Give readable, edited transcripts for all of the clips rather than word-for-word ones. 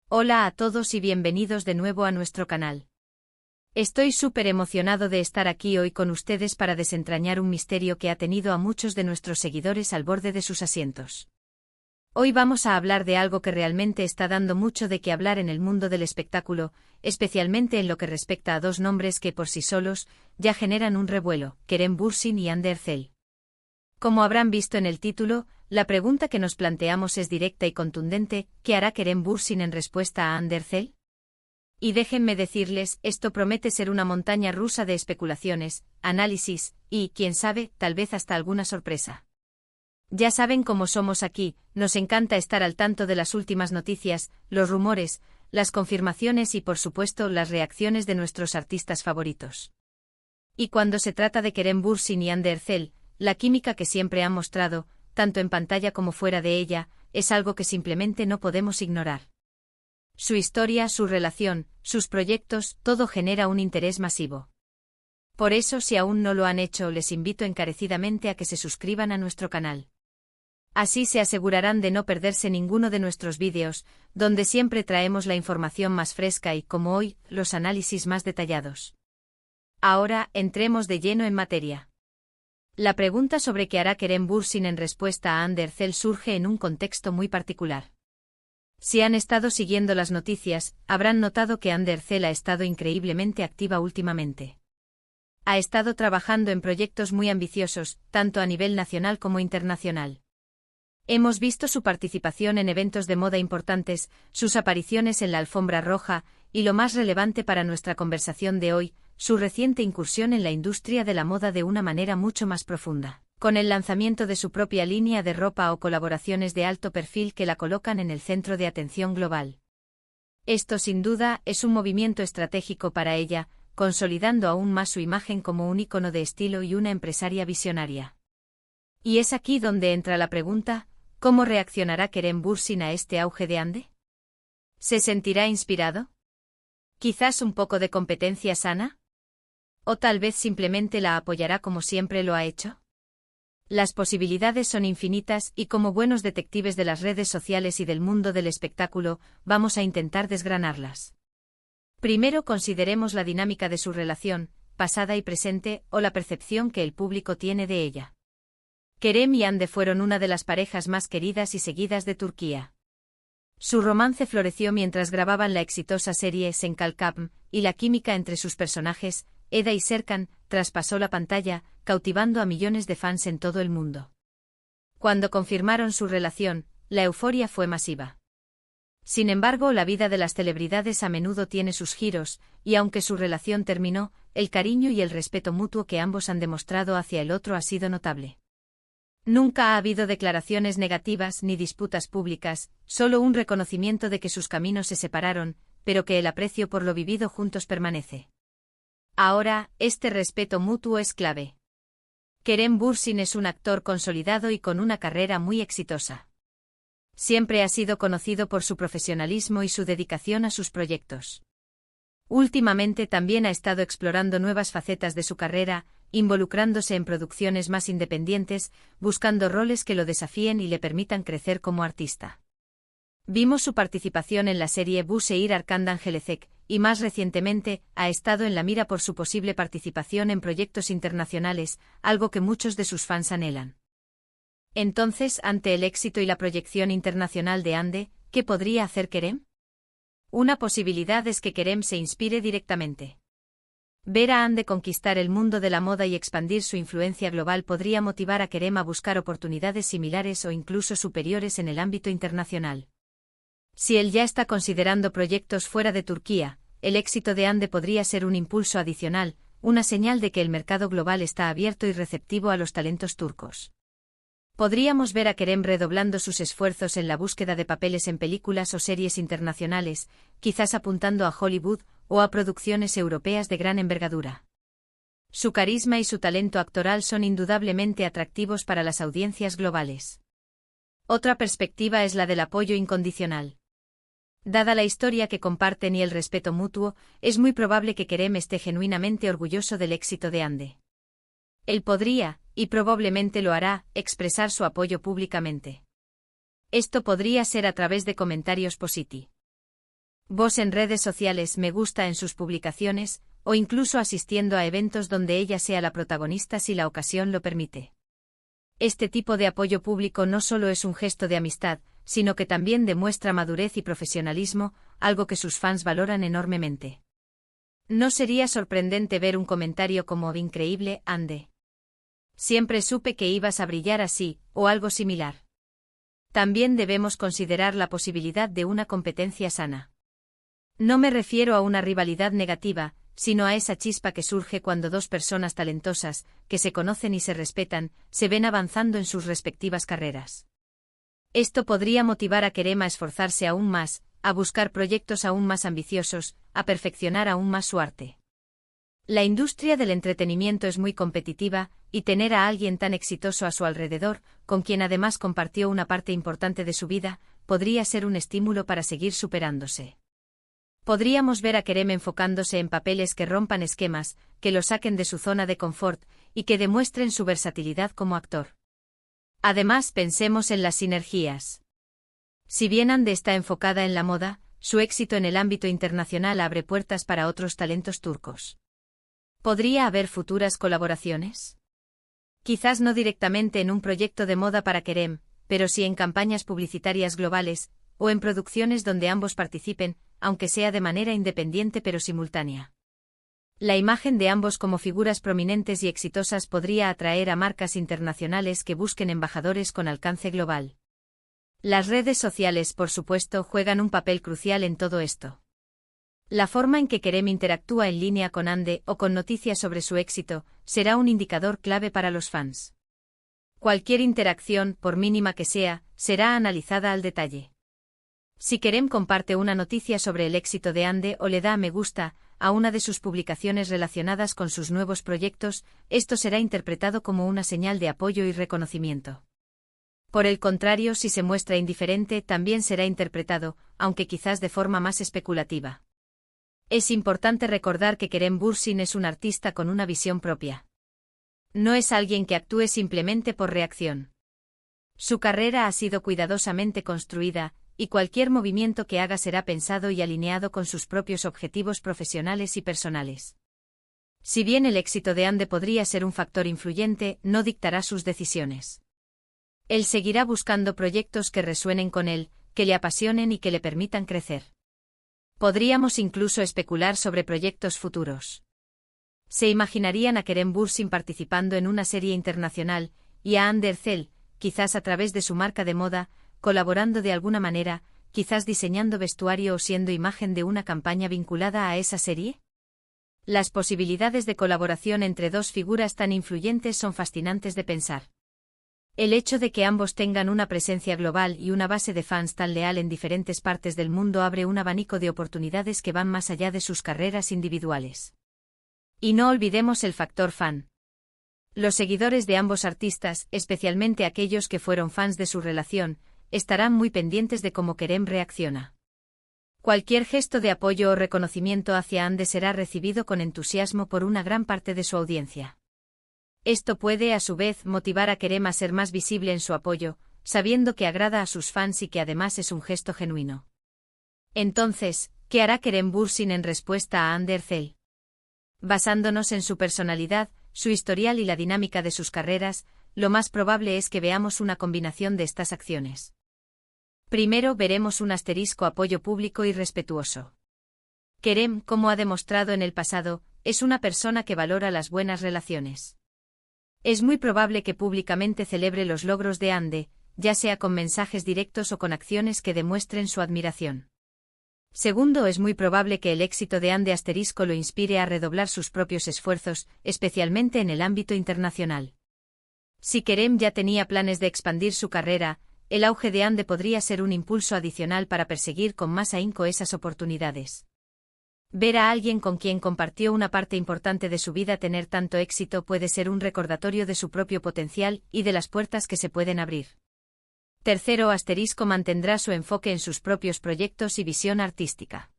Hola a todos y bienvenidos de nuevo a nuestro canal. Estoy súper emocionado de estar aquí hoy con ustedes para desentrañar un misterio que ha tenido a muchos de nuestros seguidores al borde de sus asientos. Hoy vamos a hablar de algo que realmente está dando mucho de qué hablar en el mundo del espectáculo, especialmente en lo que respecta a dos nombres que por sí solos ya generan un revuelo, Kerem Bürsin y Hande Erçel. Como habrán visto en el título, la pregunta que nos planteamos es directa y contundente: ¿qué hará Kerem Bürsin en respuesta a Hande Erçel? Y déjenme decirles, esto promete ser una montaña rusa de especulaciones, análisis, y, quién sabe, tal vez hasta alguna sorpresa. Ya saben cómo somos aquí, nos encanta estar al tanto de las últimas noticias, los rumores, las confirmaciones y por supuesto las reacciones de nuestros artistas favoritos. Y cuando se trata de Kerem Bürsin y Hande Erçel, la química que siempre han mostrado, tanto en pantalla como fuera de ella, es algo que simplemente no podemos ignorar. Su historia, su relación, sus proyectos, todo genera un interés masivo. Por eso, si aún no lo han hecho, les invito encarecidamente a que se suscriban a nuestro canal. Así se asegurarán de no perderse ninguno de nuestros vídeos, donde siempre traemos la información más fresca y, como hoy, los análisis más detallados. Ahora, entremos de lleno en materia. La pregunta sobre qué hará Kerem Bürsin en respuesta a Hande Erçel surge en un contexto muy particular. Si han estado siguiendo las noticias, habrán notado que Hande Erçel ha estado increíblemente activa últimamente. Ha estado trabajando en proyectos muy ambiciosos, tanto a nivel nacional como internacional. Hemos visto su participación en eventos de moda importantes, sus apariciones en la alfombra roja, y lo más relevante para nuestra conversación de hoy, su reciente incursión en la industria de la moda de una manera mucho más profunda, con el lanzamiento de su propia línea de ropa o colaboraciones de alto perfil que la colocan en el centro de atención global. Esto sin duda es un movimiento estratégico para ella, consolidando aún más su imagen como un ícono de estilo y una empresaria visionaria. Y es aquí donde entra la pregunta: ¿cómo reaccionará Kerem Bürsin a este auge de Hande? ¿Se sentirá inspirado? ¿Quizás un poco de competencia sana? ¿O tal vez simplemente la apoyará como siempre lo ha hecho? Las posibilidades son infinitas y, como buenos detectives de las redes sociales y del mundo del espectáculo, vamos a intentar desgranarlas. Primero consideremos la dinámica de su relación, pasada y presente, o la percepción que el público tiene de ella. Kerem y Hande fueron una de las parejas más queridas y seguidas de Turquía. Su romance floreció mientras grababan la exitosa serie Sen Kalkam, y la química entre sus personajes, Eda y Serkan, traspasó la pantalla, cautivando a millones de fans en todo el mundo. Cuando confirmaron su relación, la euforia fue masiva. Sin embargo, la vida de las celebridades a menudo tiene sus giros, y aunque su relación terminó, el cariño y el respeto mutuo que ambos han demostrado hacia el otro ha sido notable. Nunca ha habido declaraciones negativas ni disputas públicas, solo un reconocimiento de que sus caminos se separaron, pero que el aprecio por lo vivido juntos permanece. Ahora, este respeto mutuo es clave. Kerem Bürsin es un actor consolidado y con una carrera muy exitosa. Siempre ha sido conocido por su profesionalismo y su dedicación a sus proyectos. Últimamente también ha estado explorando nuevas facetas de su carrera, involucrándose en producciones más independientes, buscando roles que lo desafíen y le permitan crecer como artista. Vimos su participación en la serie Bu Şehir Arkandan Gelecek, y más recientemente, ha estado en la mira por su posible participación en proyectos internacionales, algo que muchos de sus fans anhelan. Entonces, ante el éxito y la proyección internacional de Hande, ¿qué podría hacer Kerem? Una posibilidad es que Kerem se inspire directamente. Ver a Hande conquistar el mundo de la moda y expandir su influencia global podría motivar a Kerem a buscar oportunidades similares o incluso superiores en el ámbito internacional. Si él ya está considerando proyectos fuera de Turquía, el éxito de Hande podría ser un impulso adicional, una señal de que el mercado global está abierto y receptivo a los talentos turcos. Podríamos ver a Kerem redoblando sus esfuerzos en la búsqueda de papeles en películas o series internacionales, quizás apuntando a Hollywood o a producciones europeas de gran envergadura. Su carisma y su talento actoral son indudablemente atractivos para las audiencias globales. Otra perspectiva es la del apoyo incondicional. Dada la historia que comparten y el respeto mutuo, es muy probable que Kerem esté genuinamente orgulloso del éxito de Hande. Él podría, y probablemente lo hará, expresar su apoyo públicamente. Esto podría ser a través de comentarios positivos. Vos en redes sociales, me gusta en sus publicaciones, o incluso asistiendo a eventos donde ella sea la protagonista si la ocasión lo permite. Este tipo de apoyo público no solo es un gesto de amistad, sino que también demuestra madurez y profesionalismo, algo que sus fans valoran enormemente. No sería sorprendente ver un comentario como «Increíble, Ande. Siempre supe que ibas a brillar así», o algo similar. También debemos considerar la posibilidad de una competencia sana. No me refiero a una rivalidad negativa, sino a esa chispa que surge cuando dos personas talentosas, que se conocen y se respetan, se ven avanzando en sus respectivas carreras. Esto podría motivar a Kerem a esforzarse aún más, a buscar proyectos aún más ambiciosos, a perfeccionar aún más su arte. La industria del entretenimiento es muy competitiva, y tener a alguien tan exitoso a su alrededor, con quien además compartió una parte importante de su vida, podría ser un estímulo para seguir superándose. Podríamos ver a Kerem enfocándose en papeles que rompan esquemas, que lo saquen de su zona de confort, y que demuestren su versatilidad como actor. Además, pensemos en las sinergias. Si bien Hande está enfocada en la moda, su éxito en el ámbito internacional abre puertas para otros talentos turcos. ¿Podría haber futuras colaboraciones? Quizás no directamente en un proyecto de moda para Kerem, pero sí en campañas publicitarias globales, o en producciones donde ambos participen, aunque sea de manera independiente pero simultánea. La imagen de ambos como figuras prominentes y exitosas podría atraer a marcas internacionales que busquen embajadores con alcance global. Las redes sociales, por supuesto, juegan un papel crucial en todo esto. La forma en que Kerem interactúa en línea con Hande o con noticias sobre su éxito será un indicador clave para los fans. Cualquier interacción, por mínima que sea, será analizada al detalle. Si Kerem comparte una noticia sobre el éxito de Hande o le da a me gusta a una de sus publicaciones relacionadas con sus nuevos proyectos, esto será interpretado como una señal de apoyo y reconocimiento. Por el contrario, si se muestra indiferente, también será interpretado, aunque quizás de forma más especulativa. Es importante recordar que Kerem Bürsin es un artista con una visión propia. No es alguien que actúe simplemente por reacción. Su carrera ha sido cuidadosamente construida, y cualquier movimiento que haga será pensado y alineado con sus propios objetivos profesionales y personales. Si bien el éxito de Hande podría ser un factor influyente, no dictará sus decisiones. Él seguirá buscando proyectos que resuenen con él, que le apasionen y que le permitan crecer. Podríamos incluso especular sobre proyectos futuros. Se imaginarían a Kerem Bürsin participando en una serie internacional, y a Hande Erçel, quizás a través de su marca de moda, colaborando de alguna manera, quizás diseñando vestuario o siendo imagen de una campaña vinculada a esa serie. Las posibilidades de colaboración entre dos figuras tan influyentes son fascinantes de pensar. El hecho de que ambos tengan una presencia global y una base de fans tan leal en diferentes partes del mundo abre un abanico de oportunidades que van más allá de sus carreras individuales. Y no olvidemos el factor fan. Los seguidores de ambos artistas, especialmente aquellos que fueron fans de su relación, estarán muy pendientes de cómo Kerem reacciona. Cualquier gesto de apoyo o reconocimiento hacia Hande será recibido con entusiasmo por una gran parte de su audiencia. Esto puede, a su vez, motivar a Kerem a ser más visible en su apoyo, sabiendo que agrada a sus fans y que además es un gesto genuino. Entonces, ¿qué hará Kerem Bürsin en respuesta a Hande Erçel? Basándonos en su personalidad, su historial y la dinámica de sus carreras, lo más probable es que veamos una combinación de estas acciones. Primero veremos un apoyo público y respetuoso. Kerem, como ha demostrado en el pasado, es una persona que valora las buenas relaciones. Es muy probable que públicamente celebre los logros de Hande, ya sea con mensajes directos o con acciones que demuestren su admiración. Segundo, es muy probable que el éxito de Hande lo inspire a redoblar sus propios esfuerzos, especialmente en el ámbito internacional. Si Kerem ya tenía planes de expandir su carrera, el auge de Hande podría ser un impulso adicional para perseguir con más ahínco esas oportunidades. Ver a alguien con quien compartió una parte importante de su vida tener tanto éxito puede ser un recordatorio de su propio potencial y de las puertas que se pueden abrir. Tercero, mantendrá su enfoque en sus propios proyectos y visión artística.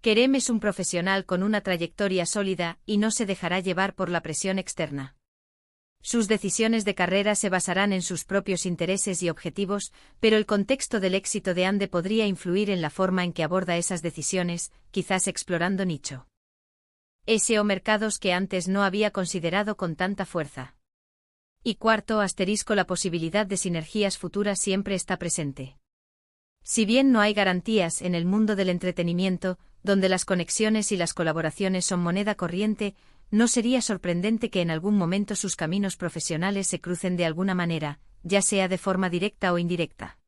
Kerem es un profesional con una trayectoria sólida y no se dejará llevar por la presión externa. Sus decisiones de carrera se basarán en sus propios intereses y objetivos, pero el contexto del éxito de Ande podría influir en la forma en que aborda esas decisiones, quizás explorando nicho SEO mercados que antes no había considerado con tanta fuerza. Y cuarto, la posibilidad de sinergias futuras siempre está presente. Si bien no hay garantías en el mundo del entretenimiento, donde las conexiones y las colaboraciones son moneda corriente, no sería sorprendente que en algún momento sus caminos profesionales se crucen de alguna manera, ya sea de forma directa o indirecta.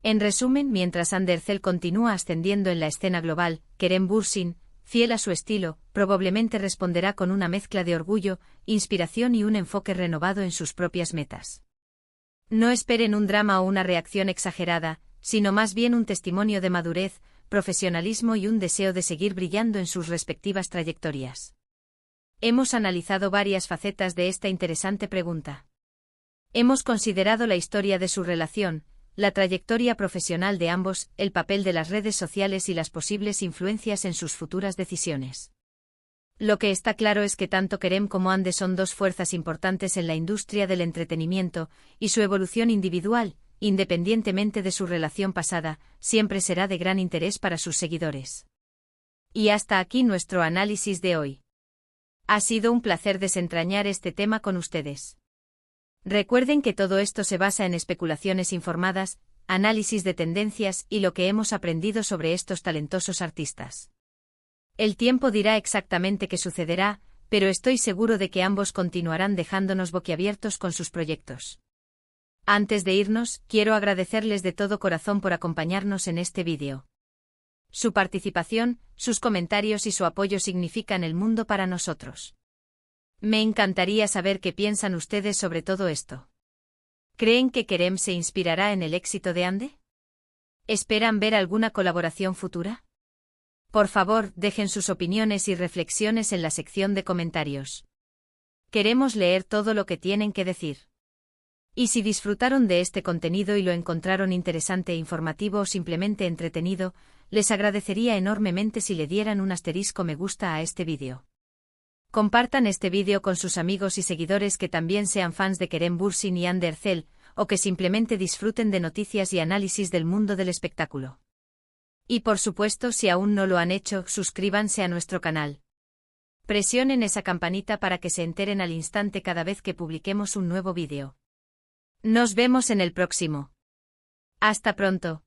En resumen, mientras Andercel continúa ascendiendo en la escena global, Kerem Bürsin, fiel a su estilo, probablemente responderá con una mezcla de orgullo, inspiración y un enfoque renovado en sus propias metas. No esperen un drama o una reacción exagerada, sino más bien un testimonio de madurez, profesionalismo y un deseo de seguir brillando en sus respectivas trayectorias. Hemos analizado varias facetas de esta interesante pregunta. Hemos considerado la historia de su relación, la trayectoria profesional de ambos, el papel de las redes sociales y las posibles influencias en sus futuras decisiones. Lo que está claro es que tanto Kerem como Ande son dos fuerzas importantes en la industria del entretenimiento, y su evolución individual, independientemente de su relación pasada, siempre será de gran interés para sus seguidores. Y hasta aquí nuestro análisis de hoy. Ha sido un placer desentrañar este tema con ustedes. Recuerden que todo esto se basa en especulaciones informadas, análisis de tendencias y lo que hemos aprendido sobre estos talentosos artistas. El tiempo dirá exactamente qué sucederá, pero estoy seguro de que ambos continuarán dejándonos boquiabiertos con sus proyectos. Antes de irnos, quiero agradecerles de todo corazón por acompañarnos en este vídeo. Su participación, sus comentarios y su apoyo significan el mundo para nosotros. Me encantaría saber qué piensan ustedes sobre todo esto. ¿Creen que Kerem se inspirará en el éxito de Ande? ¿Esperan ver alguna colaboración futura? Por favor, dejen sus opiniones y reflexiones en la sección de comentarios. Queremos leer todo lo que tienen que decir. Y si disfrutaron de este contenido y lo encontraron interesante e informativo o simplemente entretenido, les agradecería enormemente si le dieran un asterisco me gusta a este vídeo. Compartan este vídeo con sus amigos y seguidores que también sean fans de Kerem Bürsin y Andercel, o que simplemente disfruten de noticias y análisis del mundo del espectáculo. Y por supuesto, si aún no lo han hecho, suscríbanse a nuestro canal. Presionen esa campanita para que se enteren al instante cada vez que publiquemos un nuevo vídeo. Nos vemos en el próximo. Hasta pronto.